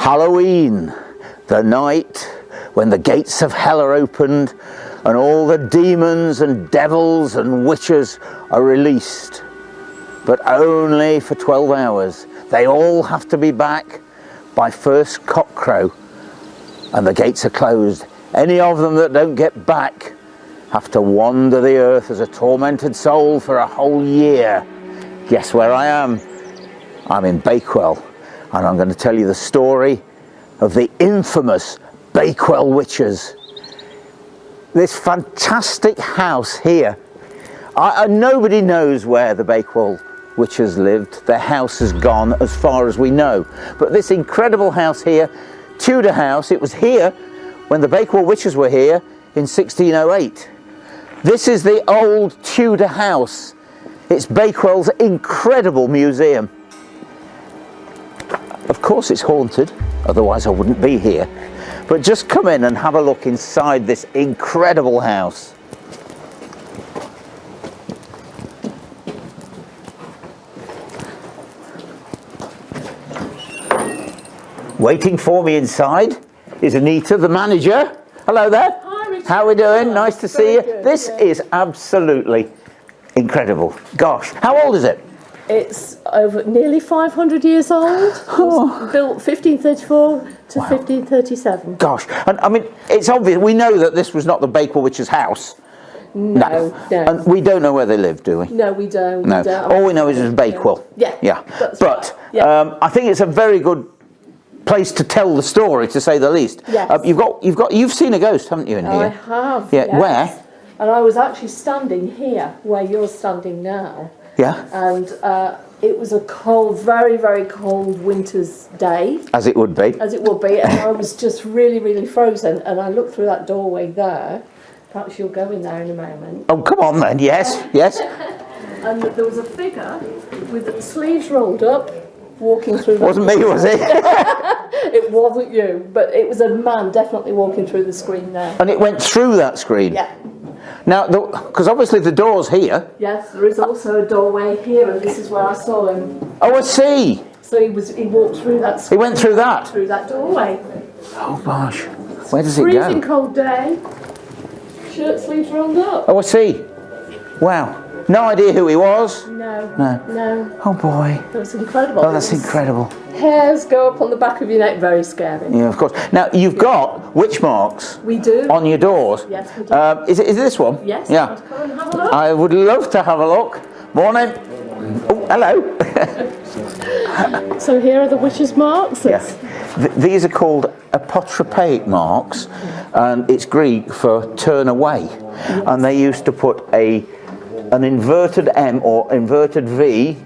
Halloween, the night when the gates of hell are opened and all the demons and devils and witches are released. But only for 12 hours. They all have to be back by first cockcrow and the gates are closed. Any of them that don't get back have to wander the earth as a tormented soul for a whole year. Guess where I am? I'm in Bakewell, and I'm going to tell you the story of the infamous Bakewell witches. This fantastic house here, nobody knows where the Bakewell witches lived. Their house is gone as far as we know. But this incredible house here, Tudor house, it was here when the Bakewell witches were here in 1608. This is the old Tudor house. It's Bakewell's incredible museum. Of course it's haunted, otherwise I wouldn't be here. But just come in and have a look inside this incredible house. Waiting for me inside is Anita, the manager. Hello there. Hi, Richard. How are we doing? Nice to see you. Good, This is absolutely incredible. Gosh, how old is it? It's over nearly 500 years old. It was built 1534 to 1537. Gosh, and I mean, it's obvious, we know that this was not the Bakewell witch's house. No. And we don't know where they lived, do we? No, we don't. No. We don't. All we know is it's Bakewell. Yeah. Yeah. That's But right. Yeah. I think it's a very good place to tell the story, to say the least. Yes. You've seen a ghost, haven't you, in here? I have. Yeah. Yes. Where? And I was actually standing here, where you're standing now. Yeah. And it was a cold, very, very cold winter's day. As it would be. As it would be, and I was just really, really frozen. And I looked through that doorway there. Perhaps you'll go in there in a moment. Oh, come on then. Yes. Yes. And there was a figure with sleeves rolled up, walking through. Wasn't me, was it? It wasn't you, but it was a man definitely walking through the screen there. And it went through that screen. Yeah. Now, because obviously the door's here. Yes, there is also a doorway here, and this is where I saw him. Oh, I see. So he walked through that screen. He went through that? Through that doorway. Oh, gosh. Where does it Freezing go? cold day. Shirt sleeves rolled up. Oh, I see. Wow. No idea who he was? No. No. No. Oh, boy. That was incredible. Oh, that's incredible. Hairs go up on the back of your neck. Very scary. Yeah, of course. Now, you've got witch marks We do. on your doors. Yes, we do. Is it this one? Yes. Yeah. Come and have a look. I would love to have a look. Morning. Oh, hello. So here are the witch's marks. Yeah. These are called apotropaic marks, and it's Greek for turn away. And they used to put an inverted M or inverted V,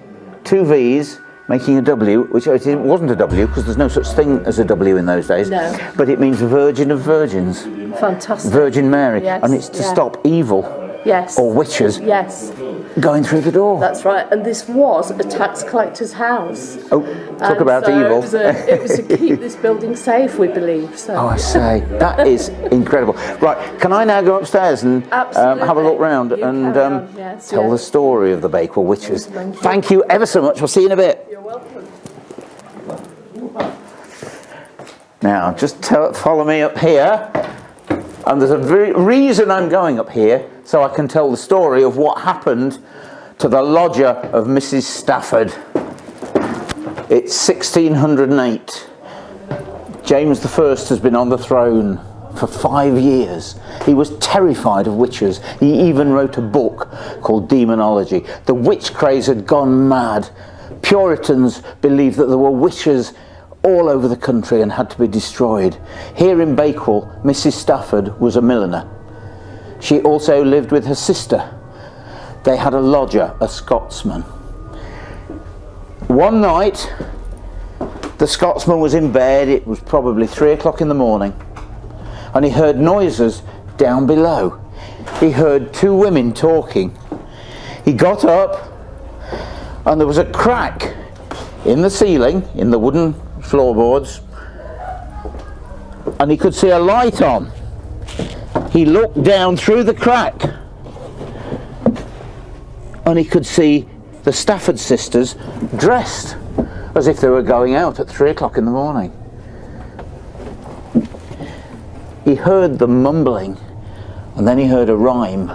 two V's, making a W, which it wasn't a W because there's no such thing as a W in those days. No. But it means Virgin of Virgins. Fantastic. Virgin Mary. Yes, And it's to yeah. stop evil Yes. or witches Yes. going through the door. That's right. And this was a tax collector's house. Oh, talk And about so evil. It was to keep this building safe, we believe. So. Oh, I say, that is incredible. Right, can I now go upstairs and have a look round You and carry on, yes, tell yes. the story of the Bakewell witches? Thank you. Thank you ever so much. We'll see you in a bit. You're welcome. Now, just follow me up here. And there's a reason I'm going up here, so I can tell the story of what happened to the lodger of Mrs. Stafford. It's 1608. James I has been on the throne for 5 years. He was terrified of witches. He even wrote a book called Demonology. The witch craze had gone mad. Puritans believed that there were witches all over the country and had to be destroyed. Here in Bakewell, Mrs. Stafford was a milliner. She also lived with her sister. They had a lodger, a Scotsman. One night, the Scotsman was in bed. It was probably 3 o'clock in the morning, and he heard noises down below. He heard two women talking. He got up, and there was a crack in the ceiling, in the wooden floorboards, and he could see a light on. He looked down through the crack, and he could see the Stafford sisters dressed as if they were going out at 3 o'clock in the morning. he heard them mumbling, and then he heard a rhyme,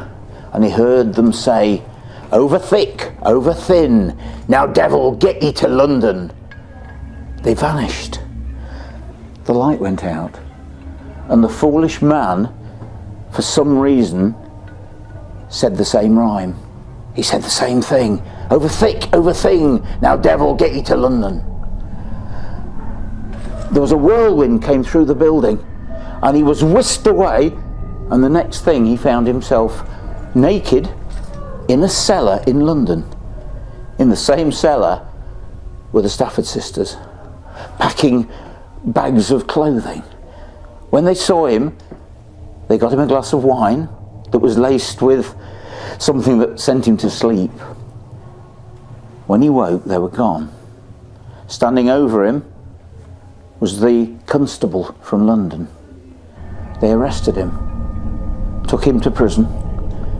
and he heard them say, "Over thick, over thin, now devil get ye to London." They vanished. The light went out, and the foolish man, for some reason, said the same rhyme. He said the same thing. "Over thick, over thin, now devil get ye to London." There was a whirlwind came through the building, and he was whisked away, and the next thing he found himself naked in a cellar in London. In the same cellar were the Stafford sisters, packing bags of clothing. When they saw him, they got him a glass of wine that was laced with something that sent him to sleep. When he woke, they were gone. Standing over him was the constable from London. They arrested him, took him to prison,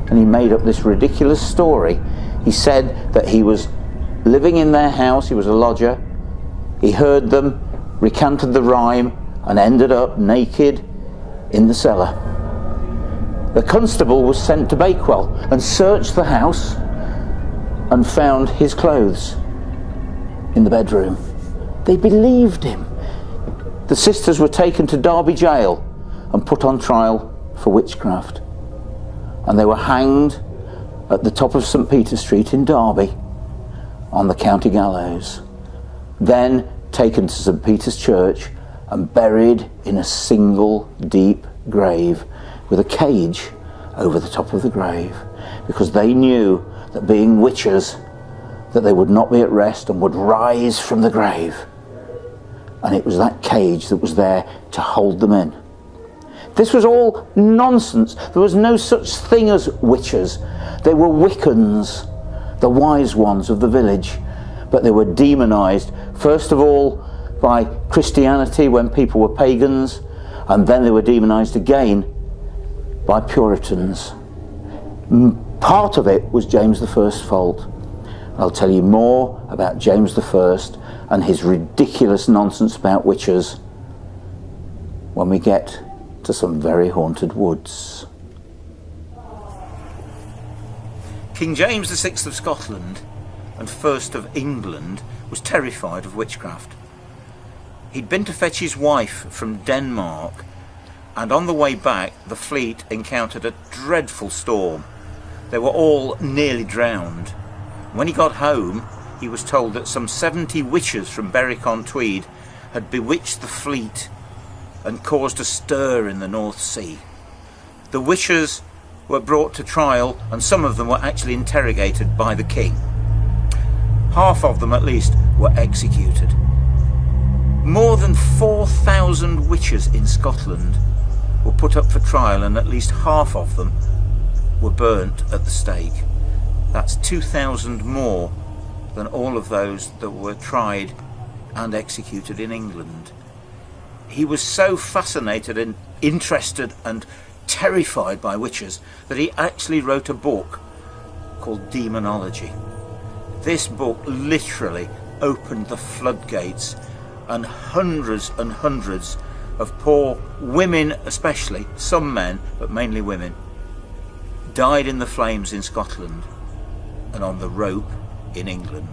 and he made up this ridiculous story. He said that he was living in their house, he was a lodger, he heard them, recanted the rhyme, and ended up naked in the cellar. The constable was sent to Bakewell and searched the house and found his clothes in the bedroom. They believed him. The sisters were taken to Derby jail and put on trial for witchcraft, and they were hanged at the top of St. Peter Street in Derby on the county gallows, then taken to St. Peter's Church and buried in a single deep grave with a cage over the top of the grave, because they knew that being witches, that they would not be at rest and would rise from the grave, and it was that cage that was there to hold them in. This was all nonsense. There was no such thing as witches. They were Wiccans, the wise ones of the village, but they were demonized, first of all by Christianity when people were pagans, and then they were demonized again by Puritans. Part of it was James I's fault. I'll tell you more about James I and his ridiculous nonsense about witches when we get to some very haunted woods. King James VI of Scotland and first of England was terrified of witchcraft. He'd been to fetch his wife from Denmark, and on the way back the fleet encountered a dreadful storm. They were all nearly drowned. When he got home, he was told that some 70 witches from Berwick-on-Tweed had bewitched the fleet and caused a stir in the North Sea. The witches were brought to trial, and some of them were actually interrogated by the king. Half of them, at least, were executed. More than 4,000 witches in Scotland were put up for trial, and at least half of them were burnt at the stake. That's 2,000 more than all of those that were tried and executed in England. He was so fascinated and interested and terrified by witches that he actually wrote a book called Demonology. This book literally opened the floodgates, and hundreds of poor women, especially, some men, but mainly women, died in the flames in Scotland and on the rope in England.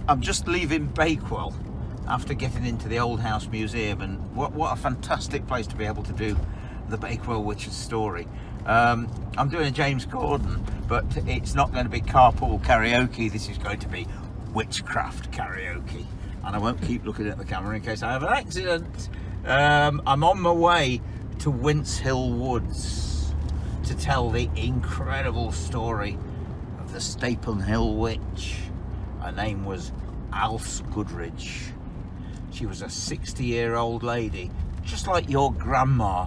I'm just leaving Bakewell after getting into the Old House Museum, and what a fantastic place to be able to do the Bakewell Witches story. I'm doing a James Corden, but it's not going to be carpool karaoke. This is going to be witchcraft karaoke, and I won't keep looking at the camera in case I have an accident. I'm on my way to Winchhill Woods to tell the incredible story of the Stapen Hill Witch. Her name was Alf Goodridge. She was a 60-year-old lady, just like your grandma,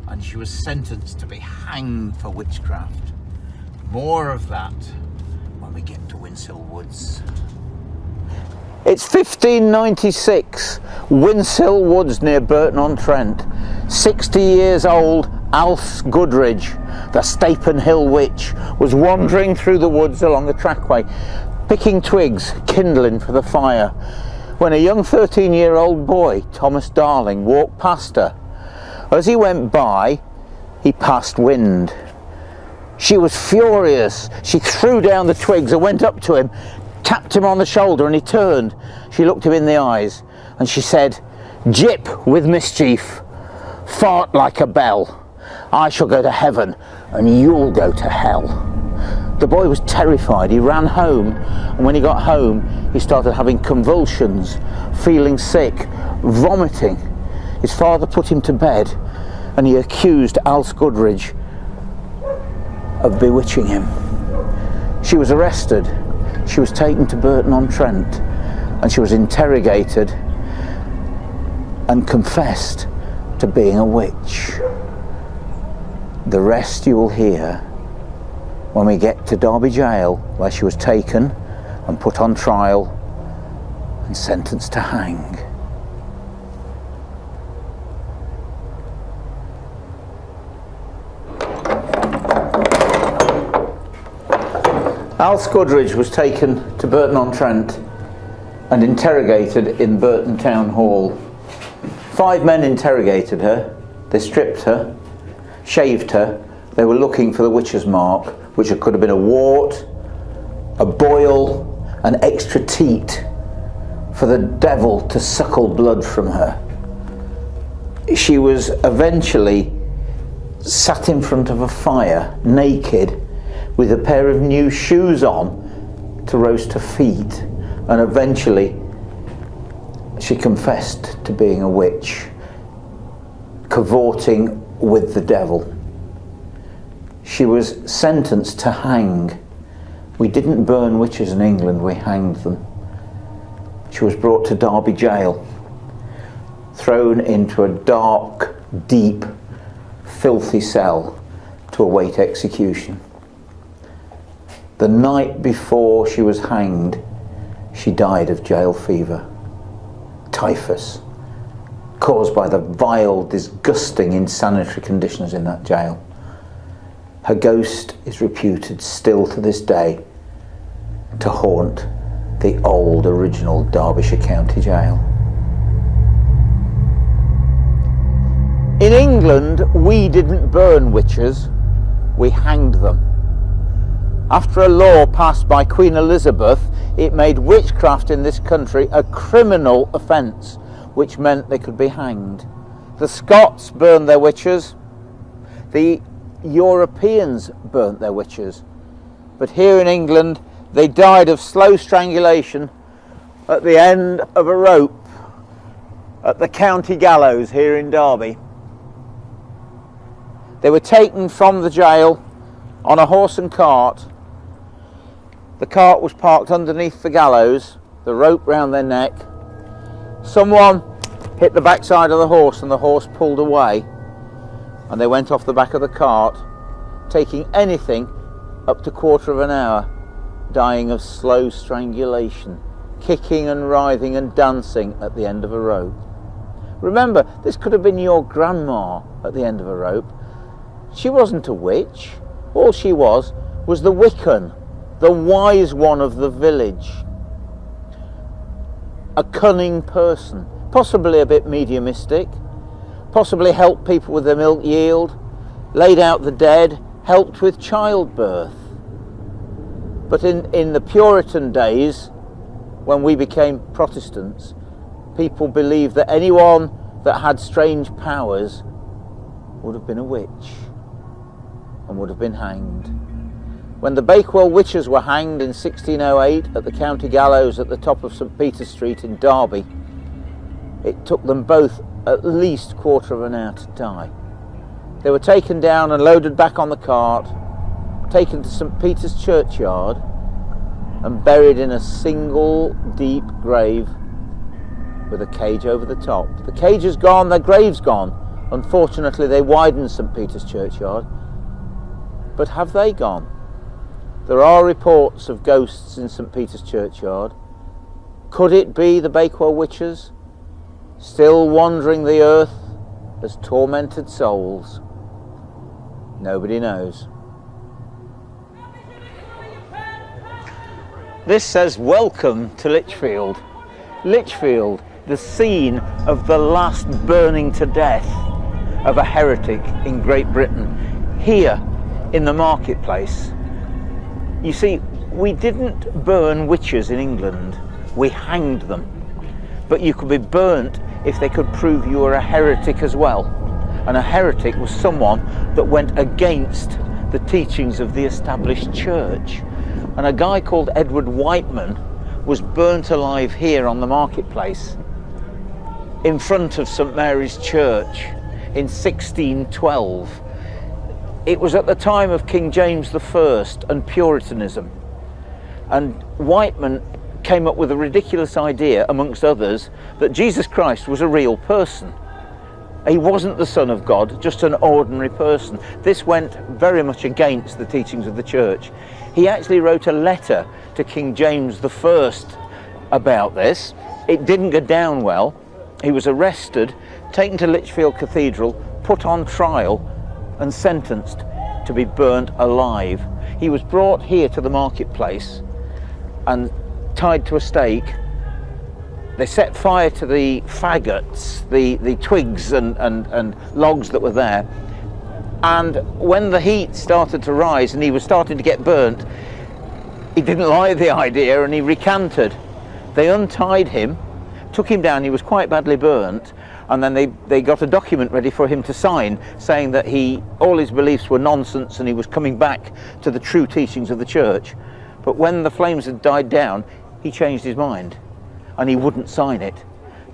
and she was sentenced to be hanged for witchcraft. More of that when we get to Winchhill Woods. It's 1596, Winchhill Woods near Burton-on-Trent. 60 years old Alf Goodridge, the Stapen Hill Witch, was wandering through the woods along the trackway, picking twigs, kindling for the fire, when a young 13-year-old boy, Thomas Darling, walked past her. As he went by, he passed wind. She was furious. She threw down the twigs and went up to him, tapped him on the shoulder, and he turned. She looked him in the eyes and she said, "Jip with mischief, fart like a bell. I shall go to heaven and you'll go to hell." The boy was terrified. He ran home, and when he got home he started having convulsions, feeling sick, vomiting. His father put him to bed and he accused Alice Goodridge of bewitching him. She was arrested. She was taken to Burton-on-Trent and she was interrogated and confessed to being a witch. The rest you will hear when we get to Derby Jail, where she was taken and put on trial and sentenced to hang. Alice Goodridge was taken to Burton-on-Trent and interrogated in Burton Town Hall. 5 men interrogated her. They stripped her, shaved her. They were looking for the witch's mark, which could have been a wart, a boil, an extra teat, for the devil to suckle blood from her. She was eventually sat in front of a fire, naked, with a pair of new shoes on to roast her feet, and eventually she confessed to being a witch, cavorting with the devil. She was sentenced to hang. We didn't burn witches in England, we hanged them. She was brought to Derby Jail, thrown into a dark, deep, filthy cell to await execution. The night before she was hanged, she died of jail fever, typhus, caused by the vile, disgusting, insanitary conditions in that jail. Her ghost is reputed still to this day to haunt the old original Derbyshire County Jail. In England, we didn't burn witches, we hanged them. After a law passed by Queen Elizabeth, it made witchcraft in this country a criminal offence, which meant they could be hanged. The Scots burned their witches, the Europeans burnt their witches, but here in England they died of slow strangulation at the end of a rope at the county gallows here in Derby. They were taken from the jail on a horse and cart. The cart was parked underneath the gallows, the rope round their neck. Someone hit the backside of the horse and the horse pulled away, and they went off the back of the cart, taking anything up to quarter of an hour, dying of slow strangulation, kicking and writhing and dancing at the end of a rope. Remember, this could have been your grandma at the end of a rope. She wasn't a witch. All she was the Wiccan, the wise one of the village. A cunning person, possibly a bit mediumistic, possibly helped people with their milk yield, laid out the dead, helped with childbirth. But in the Puritan days, when we became Protestants, people believed that anyone that had strange powers would have been a witch and would have been hanged. When the Bakewell witches were hanged in 1608 at the county gallows at the top of St. Peter's Street in Derby, it took them both at least quarter of an hour to die. They were taken down and loaded back on the cart, taken to St. Peter's churchyard and buried in a single deep grave with a cage over the top. The cage is gone, their grave's gone. Unfortunately, they widened St. Peter's churchyard. But have they gone? There are reports of ghosts in St. Peter's churchyard. Could it be the Bakewell witches, still wandering the earth as tormented souls? Nobody knows. This says, "Welcome to Lichfield." Lichfield, the scene of the last burning to death of a heretic in Great Britain, here in the marketplace. You see, we didn't burn witches in England, we hanged them. But you could be burnt if they could prove you were a heretic as well. And a heretic was someone that went against the teachings of the established church. And a guy called Edward Whiteman was burnt alive here on the marketplace in front of St Mary's Church in 1612. It was at the time of King James I and Puritanism. And Whiteman came up with a ridiculous idea, amongst others, that Jesus Christ was a real person. He wasn't the Son of God, just an ordinary person. This went very much against the teachings of the church. He actually wrote a letter to King James I about this. It didn't go down well. He was arrested, taken to Lichfield Cathedral, put on trial and sentenced to be burnt alive. He was brought here to the marketplace and tied to a stake. They set fire to the faggots, the twigs and logs that were there, and when the heat started to rise and he was starting to get burnt, he didn't like the idea and he recanted. They untied him, took him down. He was quite badly burnt, and then they got a document ready for him to sign saying that all his beliefs were nonsense and he was coming back to the true teachings of the church. But when the flames had died down, he changed his mind and he wouldn't sign it.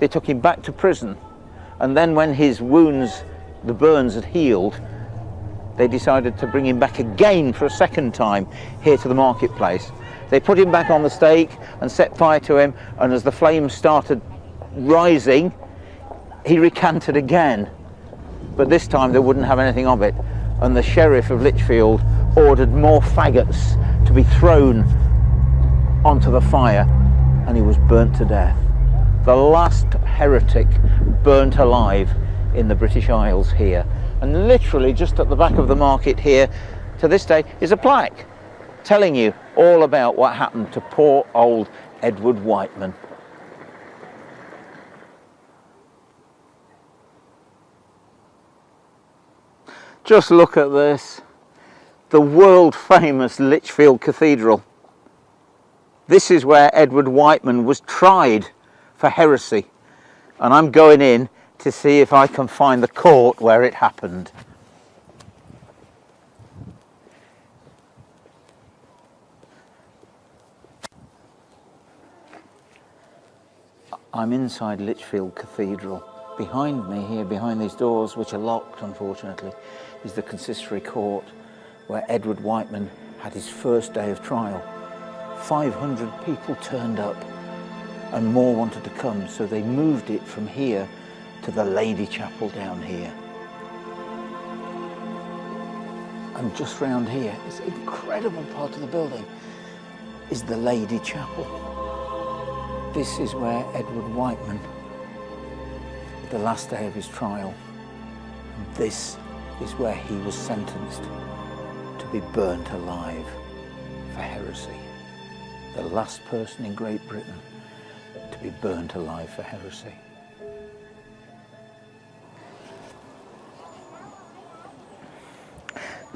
They took him back to prison, and then when his wounds, the burns, had healed, they decided to bring him back again for a second time here to the marketplace. They put him back on the stake and set fire to him, and as the flames started rising, he recanted again. But this time they wouldn't have anything of it, and the sheriff of Lichfield ordered more faggots to be thrown onto the fire, and he was burnt to death. The last heretic burnt alive in the British Isles here. And literally just at the back of the market here to this day is a plaque telling you all about what happened to poor old Edward Whiteman. Just look at this, the world famous Lichfield Cathedral. This is where Edward Whiteman was tried for heresy, and I'm going in to see if I can find the court where it happened. I'm inside Lichfield Cathedral. Behind me here, behind these doors, which are locked unfortunately, is the consistory court where Edward Whiteman had his first day of trial. 500 people turned up and more wanted to come, so they moved it from here to the Lady Chapel down here. And just round here, this incredible part of the building is the Lady Chapel. This is where Edward Whiteman, the last day of his trial, and this is where he was sentenced to be burnt alive for heresy. The last person in Great Britain to be burnt alive for heresy.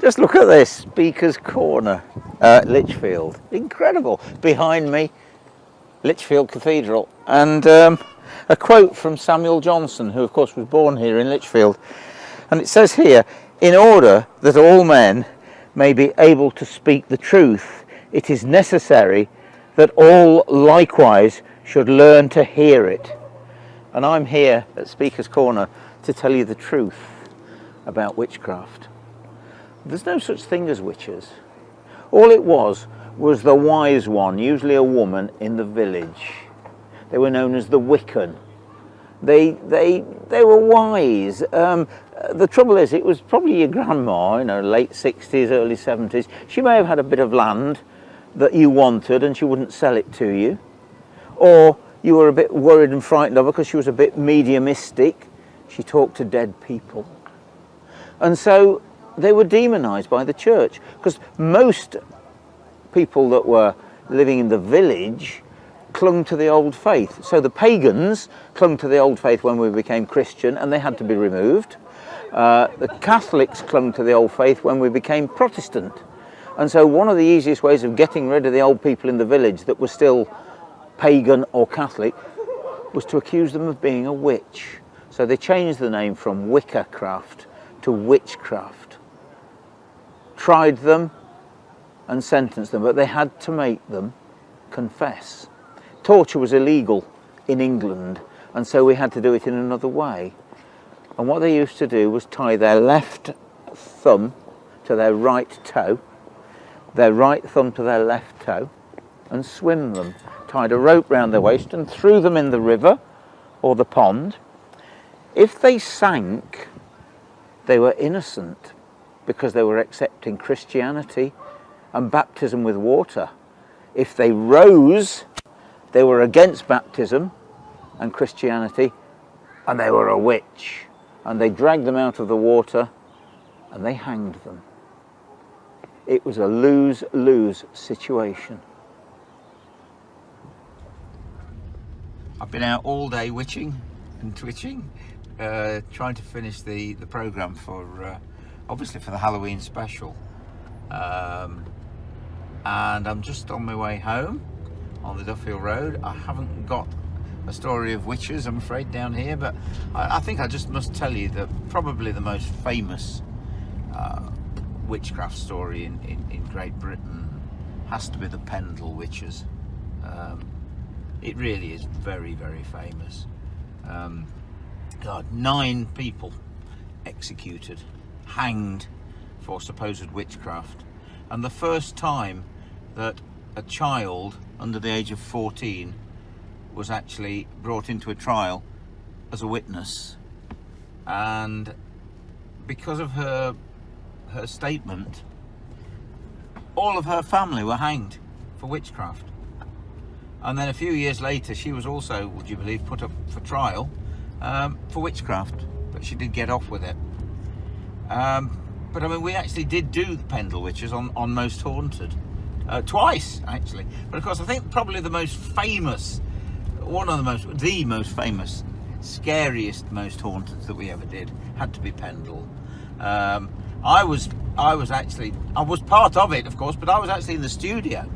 Just look at this, Speaker's Corner, Lichfield. Incredible. Behind me, Lichfield Cathedral. And a quote from Samuel Johnson, who of course was born here in Lichfield. And it says here, "In order that all men may be able to speak the truth, it is necessary that all likewise should learn to hear it." And I'm here at Speaker's Corner to tell you the truth about witchcraft. There's no such thing as witches. All it was the wise one, usually a woman, in the village. They were known as the Wiccan. They were wise. The trouble is, it was probably your grandma, late 60s, early 70s. She may have had a bit of land that you wanted and she wouldn't sell it to you. Or you were a bit worried and frightened of her because she was a bit mediumistic. She talked to dead people. And so they were demonized by the church, because most people that were living in the village clung to the old faith. So the pagans clung to the old faith when we became Christian, and they had to be removed. The Catholics clung to the old faith when we became Protestant. And so one of the easiest ways of getting rid of the old people in the village that were still pagan or Catholic was to accuse them of being a witch. So they changed the name from witchcraft to witchcraft. Tried them and sentenced them, but they had to make them confess. Torture was illegal in England, and so we had to do it in another way. And what they used to do was tie their left thumb to their right toe, their right thumb to their left toe, and swim them. Tied a rope round their waist and threw them in the river or the pond. If they sank, they were innocent because they were accepting Christianity and baptism with water. If they rose, they were against baptism and Christianity, and they were a witch. And they dragged them out of the water and they hanged them. It was a lose-lose situation. I've been out all day witching and twitching, trying to finish the programme for, obviously for the Halloween special. And I'm just on my way home on the Duffield Road. I haven't got a story of witches, I'm afraid, down here, but I think I just must tell you that probably the most famous witchcraft story in Great Britain has to be the Pendle witches. It really is very, very famous. God, 9 people executed, hanged for supposed witchcraft. And the first time that a child under the age of 14 was actually brought into a trial as a witness. And because of her statement, all of her family were hanged for witchcraft. And then a few years later, she was also, would you believe, put up for trial for witchcraft, but she did get off with it. But I mean, we actually did do the Pendle witches on Most Haunted, twice actually. But of course, I think probably the most famous, the most famous, scariest Most Haunted that we ever did had to be Pendle. I was part of it, of course, but I was actually in the studio,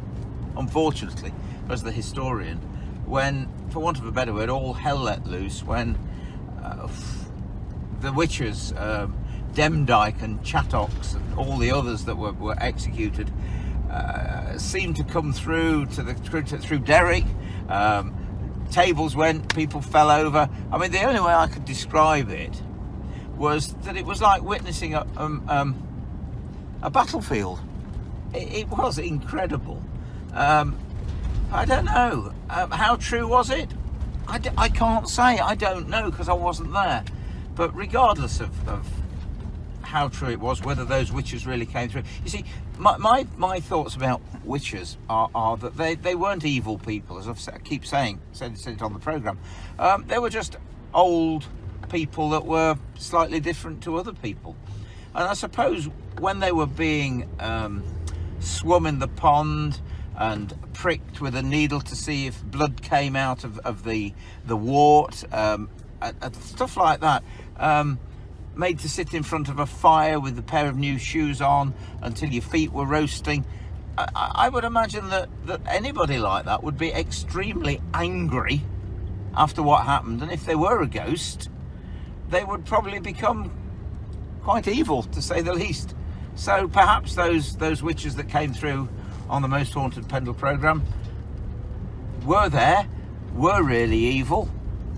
unfortunately, as the historian, when, for want of a better word, all hell let loose, when the witches, Demdike and Chattox and all the others that were executed seemed to come through through Derrick. Tables went, people fell over. I mean, the only way I could describe it was that it was like witnessing a battlefield. It was incredible. I don't know. How true was it? I can't say. I don't know, because I wasn't there. But regardless of how true it was, whether those witches really came through. You see, my thoughts about witches are that they weren't evil people, as I keep saying, said it on the programme. They were just old people that were slightly different to other people. And I suppose when they were being swum in the pond and pricked with a needle to see if blood came out of the wart, stuff like that, made to sit in front of a fire with a pair of new shoes on until your feet were roasting. I would imagine that anybody like that would be extremely angry after what happened, and if they were a ghost, they would probably become quite evil, to say the least. So perhaps those witches that came through on the Most Haunted Pendle programme were really evil,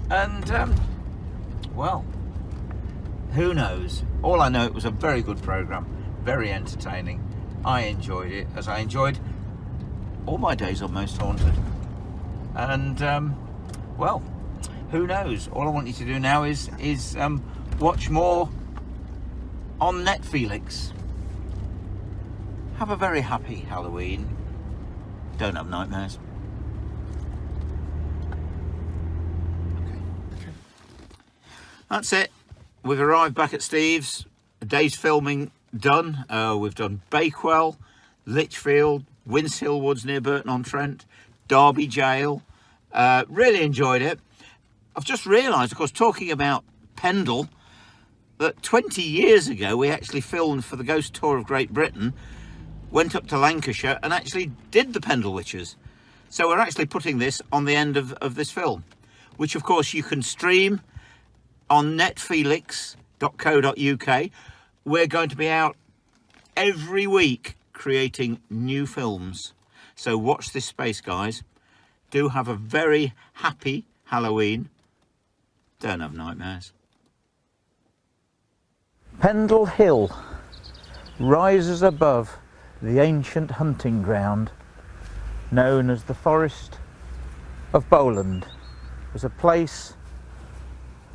and well, who knows? All I know, it was a very good programme, very entertaining. I enjoyed it, as I enjoyed all my days on Most Haunted. And well, who knows? All I want you to do now is watch more on Netflix. Have a very happy Halloween. Don't have nightmares. Okay. That's it. We've arrived back at Steve's. A day's filming done. We've done Bakewell, Lichfield, Windshill Woods near Burton-on-Trent, Derby Jail, Really enjoyed it. I've just realised, of course, talking about Pendle, that 20 years ago we actually filmed for the Ghost Tour of Great Britain, went up to Lancashire and actually did the Pendle Witches. So we're actually putting this on the end of this film, which of course you can stream on netfelix.co.uk. We're going to be out every week creating new films. So watch this space, guys. Do have a very happy Halloween. Don't have nightmares. Pendle Hill rises above the ancient hunting ground known as the Forest of Bowland. It was a place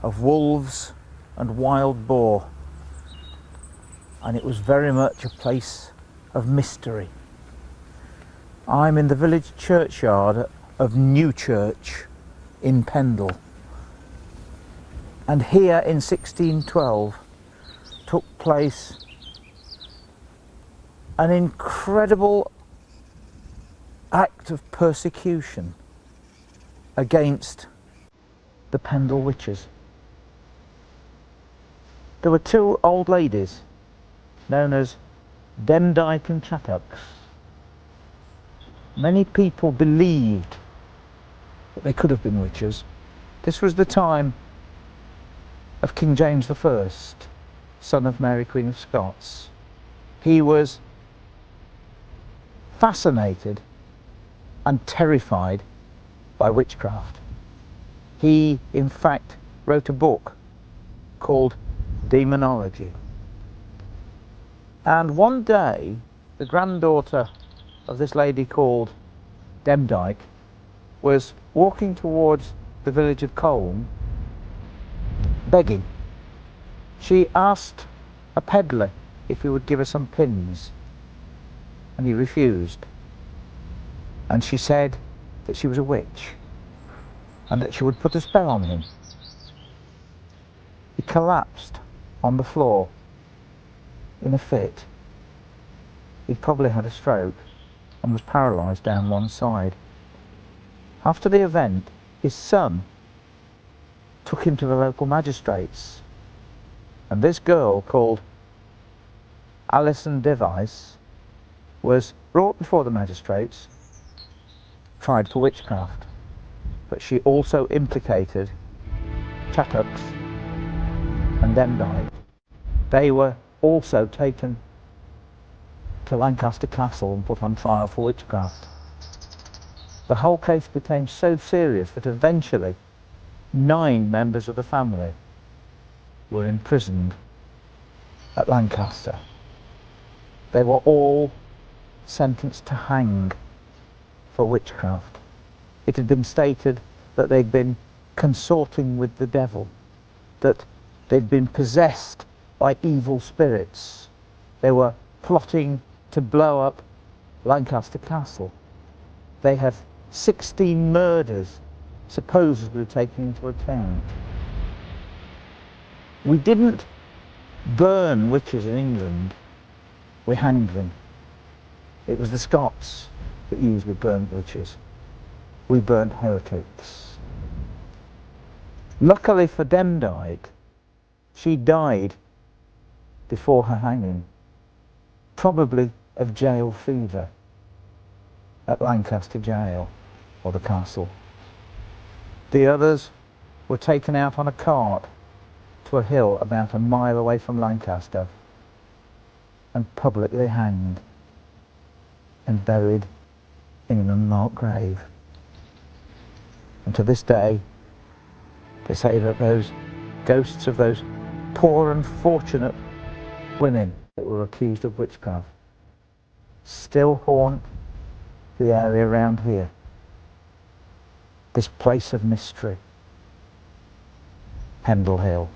of wolves and wild boar, and it was very much a place of mystery. I'm in the village churchyard of Newchurch in Pendle, and here in 1612 took place an incredible act of persecution against the Pendle Witches. There were two old ladies known as Demdike and Chattox. Many people believed that they could have been witches. This was the time of King James I, son of Mary Queen of Scots. He was fascinated and terrified by witchcraft. He, in fact, wrote a book called Demonology. And one day, the granddaughter of this lady called Demdike was walking towards the village of Colne, begging. She asked a peddler if he would give her some pins, and he refused. And she said that she was a witch and that she would put a spell on him. He collapsed on the floor in a fit. He'd probably had a stroke and was paralysed down one side. After the event, his son took him to the local magistrates, and this girl called Alison Device was brought before the magistrates, tried for witchcraft, but she also implicated Chattox and Demdike. They were also taken to Lancaster Castle and put on trial for witchcraft. The whole case became so serious that eventually 9 members of the family were imprisoned at Lancaster. They were all sentenced to hang for witchcraft. It had been stated that they'd been consorting with the devil, that they'd been possessed by evil spirits. They were plotting to blow up Lancaster Castle. They had 16 murders supposedly taken into account. We didn't burn witches in England, we hanged them. It was the Scots that usually burned witches. We burned heretics. Luckily for Demdike, she died before her hanging, probably of jail fever at Lancaster Jail or the castle. The others were taken out on a cart to a hill about a mile away from Lancaster and publicly hanged and buried in an unmarked grave. And to this day, they say that those ghosts of those poor unfortunate women that were accused of witchcraft still haunt the area around here. This place of mystery, Pendle Hill.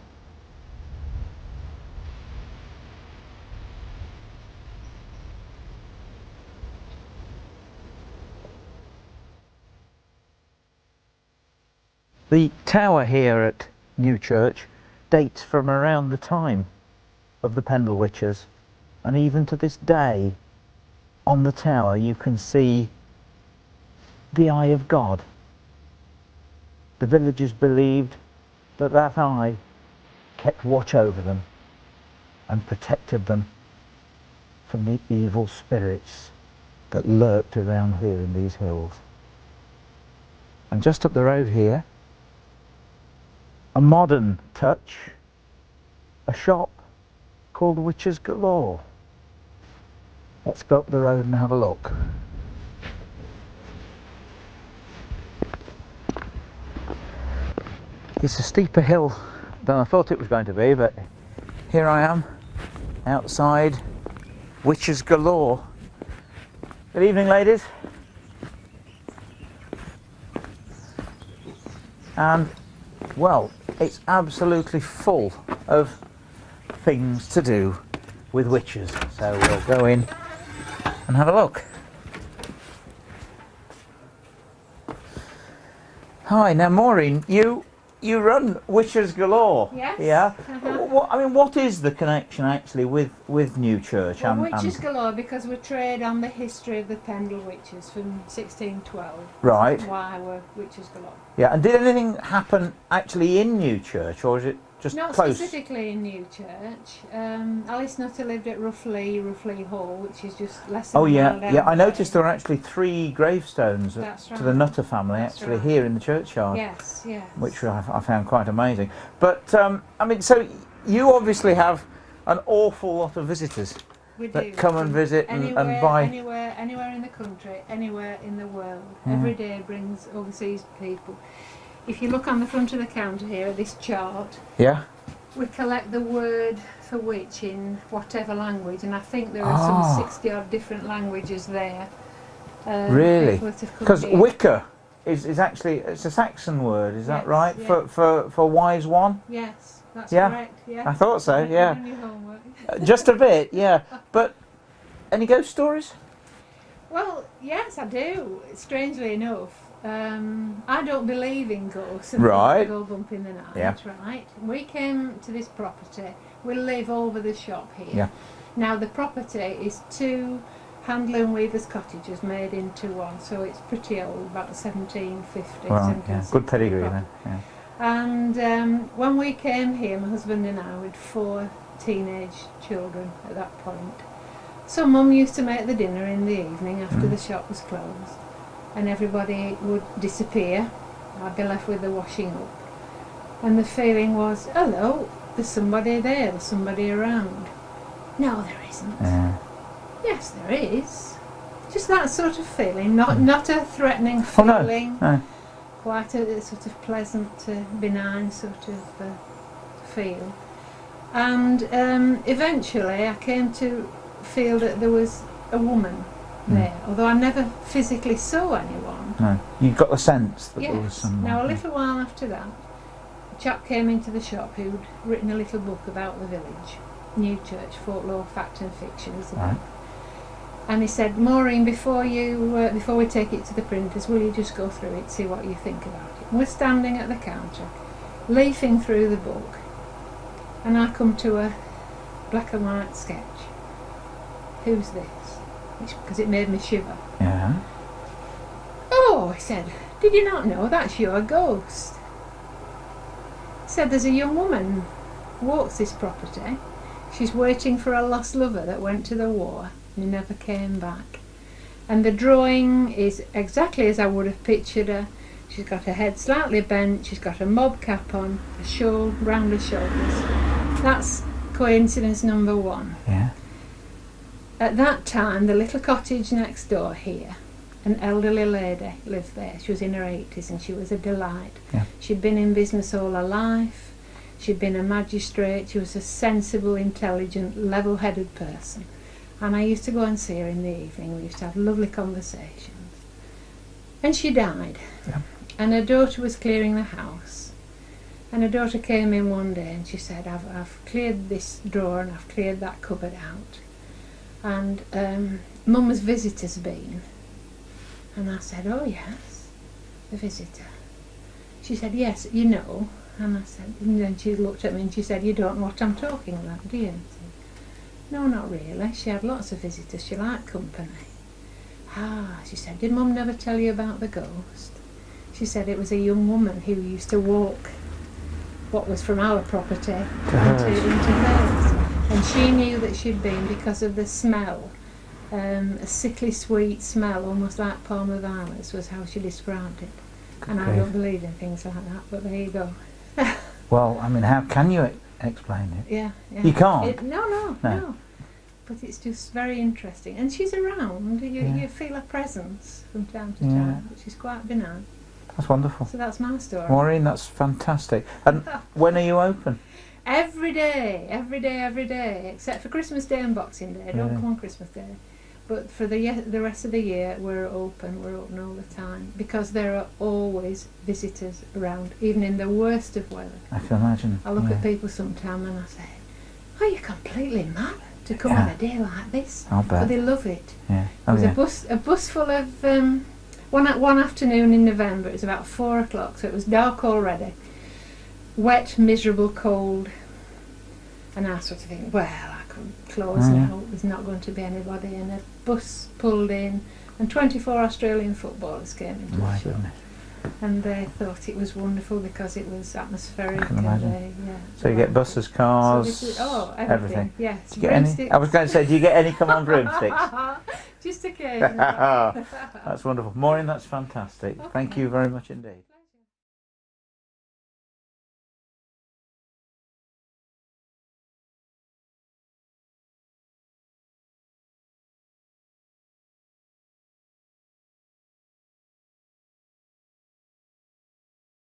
The tower here at Newchurch dates from around the time of the Pendle Witches, and even to this day on the tower you can see the Eye of God the villagers believed that that eye kept watch over them and protected them from the evil spirits that lurked around here in these hills. And just up the road here, a modern touch, a shop called Witches Galore. Let's go up the road and have a look. It's a steeper hill than I thought it was going to be, but here I am outside Witches Galore. Good evening, ladies. And well, it's absolutely full of things to do with witches, so we'll go in and have a look. Hi, now Maureen, you run Witches Galore. Yes. Yeah. Uh-huh. I mean, what is the connection actually with Newchurch? Well, Witches Galore because we trade on the history of the Pendle witches from 1612. Right. That's why we're Witches Galore. Yeah. And did anything happen actually in Newchurch, or is it just Not close? specifically in Newchurch. Alice Nutter lived at Roughly Hall, which is just less than Oh a mile yeah, down yeah. I the noticed there are actually 3 gravestones That's to the right. Nutter family That's actually right. here in the churchyard. Yes, yes. Which I found quite amazing. But I mean, so you obviously have an awful lot of visitors we that do. come and visit and buy. Anywhere in the country, anywhere in the world. Yeah. Every day brings overseas people. If you look on the front of the counter here at this chart, Yeah. we collect the word for witch in whatever language, and I think there are some 60 odd different languages there. Really? People that have come Because here. Wicca is actually, it's a Saxon word, is that Yes, right? yeah. For wise one? Yes, that's Yeah, correct. Yeah. I thought so, You've yeah. done your homework. Just a bit, yeah. But any ghost stories? Well, yes, I do. Strangely enough, I don't believe in ghosts and Right. go bump in the night. Yeah. Right. We came to this property. We live over the shop here. Yeah. Now the property is 2 handler and weavers' cottages made into one, so it's pretty old, about 1750. Well, yeah. 1760 Good pedigree property. then. Yeah. And when we came here, my husband and I, with 4 teenage children at that point. So Mum used to make the dinner in the evening after the shop was closed, and everybody would disappear. I'd be left with the washing up, and the feeling was, hello, there's somebody there, there's somebody around. No, there isn't. Yeah. Yes, there is. Just that sort of feeling, not a threatening Oh no. feeling. No. Quite a sort of pleasant, benign sort of feel. And eventually I came to feel that there was a woman there, although I never physically saw anyone. No. You got the sense that there was Yes. someone. Now a little while after that, a chap came into the shop who'd written a little book about the village, Newchurch, Folklore, Fact and Fiction is the Right. book. And he said, Maureen, before we take it to the printers, will you just go through it, see what you think about it? And we're standing at the counter, leafing through the book, and I come to a black and white sketch. Who's this? Because it made me shiver. Yeah. Oh, he said, did you not know that's your ghost? He said, there's a young woman walks this property. She's waiting for a lost lover that went to the war and he never came back. And the drawing is exactly as I would have pictured her. She's got her head slightly bent, she's got a mob cap on, a shawl round her shoulders. That's coincidence number 1. Yeah. At that time, the little cottage next door here, an elderly lady lived there. She was in her 80s and she was a delight. Yeah. She'd been in business all her life. She'd been a magistrate. She was a sensible, intelligent, level-headed person. And I used to go and see her in the evening. We used to have lovely conversations. And she died. Yeah. And her daughter was clearing the house. And her daughter came in one day and she said, I've cleared this drawer and I've cleared that cupboard out. And Mum's visitor's been. And I said, oh yes, a visitor. She said, yes, you know. And I said, and then she looked at me and she said, you don't know what I'm talking about, do you? I said, no, not really. She had lots of visitors. She liked company. Ah, she said, did Mum never tell you about the ghost? She She said it was a young woman who used to walk what was from our property into hers. And she knew that she'd been because of the smell. A sickly sweet smell, almost like Palmer Violets, was how she described it. And I don't believe in things like that, but there you go. Well, I mean, how can you explain it? Yeah. You can't? No. But it's just very interesting. And she's around. You feel her presence from time to time, which is quite benign. That's wonderful. So that's my story. Maureen, that's fantastic. And when are you open? Every day, except for Christmas Day and Boxing Day. Don't come on Christmas Day. But for the rest of the year, we're open all the time, because there are always visitors around, even in the worst of weather. I can imagine. I look at people sometimes and I say, "Oh, you're completely mad to come on a day like this." I'll bet. But they love it. Yeah. There was a bus full of one afternoon in November. It was about 4 o'clock, so it was dark already. Wet, miserable, cold, and I sort of think, well, I can close now. There's not going to be anybody, and a bus pulled in, and 24 Australian footballers came into the show. Goodness. And they thought it was wonderful because it was atmospheric. I can imagine. And So you get buses, cars, so everything. Yeah. Do you get any? I was going to say, do you get any come on broomsticks? Just occasionally. That's wonderful. Maureen, that's fantastic. Okay. Thank you very much indeed.